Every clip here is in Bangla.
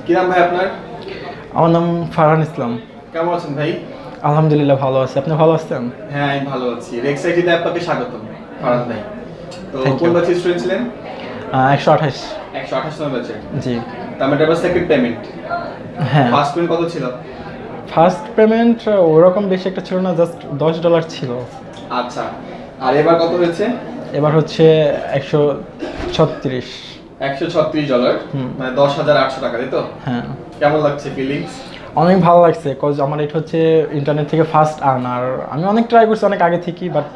কি নাম ভাই আপনার? আমার নাম ফারহান ইসলাম। কেমন আছেন ভাই? আলহামদুলিল্লাহ ভালো আছি। আপনি ভালো আছেন? হ্যাঁ আমি ভালো আছি। রেক্সাইটিতে আপনাকে স্বাগতম ফারহান ভাই। তো Thank কোন you. ব্যাচের স্টুডেন্ট ছিলেন? 128। 128 নম্বর ব্যাচে। জি। তার মানে এটা আবার সেকেন্ড পেমেন্ট। হ্যাঁ, ফার্স্ট পেমেন্ট কত ছিল? ফার্স্ট পেমেন্ট ওরকম বেশি একটা ছিল না, জাস্ট $10 ছিল। আচ্ছা। আর এবার কত হয়েছে? এবার হচ্ছে 136। $136, মানে 10,800 টাকা, তাই তো? হ্যাঁ, কেমন লাগছে ফিলিংস? অনেক ভালো লাগছে কজ আমার এটা হচ্ছে ইন্টারনেট থেকে ফার্স্ট আর্ন। আর আমি অনেক ট্রাই করছি অনেক আগে থেকেই, বাট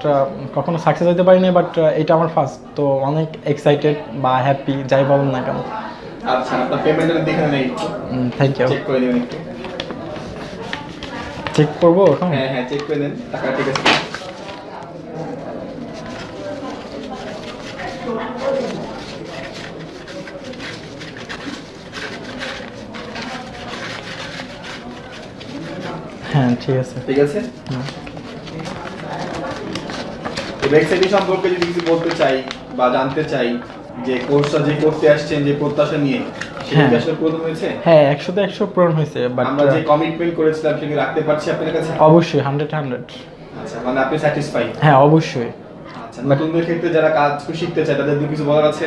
কখনো সাকসেস হতে পারিনি। বাট এটা আমার ফার্স্ট, তো অনেক এক্সাইটেড বা হ্যাপি, যাই বলেন না কেন। আচ্ছা, আপনার পেমেন্টের দেখে নেই, থ্যাংক ইউ। চেক করে নেবেন একটু। চেক করবো এখন? হ্যাঁ হ্যাঁ, চেক করে নেন, টাকা ঠিক আছে। হ্যাঁ, ঠিক আছে। ঠিক আছে। এই ওয়েবসাইট সম্পর্কে যদি কিছু বলতে চাই বা জানতে চাই, যে কোর্সটা যে করতে আসছেন, যে প্রত্যাশা নিয়ে, সেটা কি আসলে পূরণ হয়েছে? হ্যাঁ, 100তে 100 পূরণ হয়েছে। বাট আমরা যে কমিটমেন্ট করেছিলাম সেটা রাখতে পারছি আপনার কাছে? অবশ্যই 100। আচ্ছা, মানে আপনি স্যাটিসফাই? হ্যাঁ, অবশ্যই। আচ্ছা, নতুনদের ক্ষেত্রে যারা কাজ শিখতে চায় তাদের কিছু বলার আছে?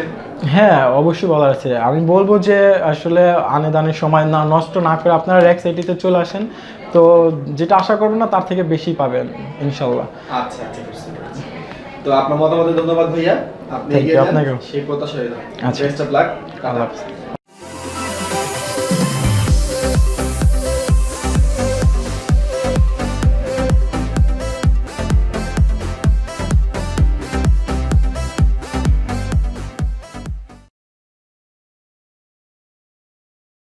হ্যাঁ, অবশ্যই বলার আছে। আমি বলবো যে আসলে আনে দানের সময় না নষ্ট না করে আপনারা রেক্স আইটিতে চলে আসেন, তো যেটা আশা করবেন না তার থেকে বেশি পাবেন ইনশাল্লাহ। আচ্ছা আচ্ছা, বুঝতে পেরেছি। তো আপনার মতামতের ধন্যবাদ ভাইয়া। আপনি Thank এগিয়ে you, যান আপনাকেও। সেই প্রত্যাশা রইল। আচ্ছা। Best of luck. আল্লাহ হাফেজ।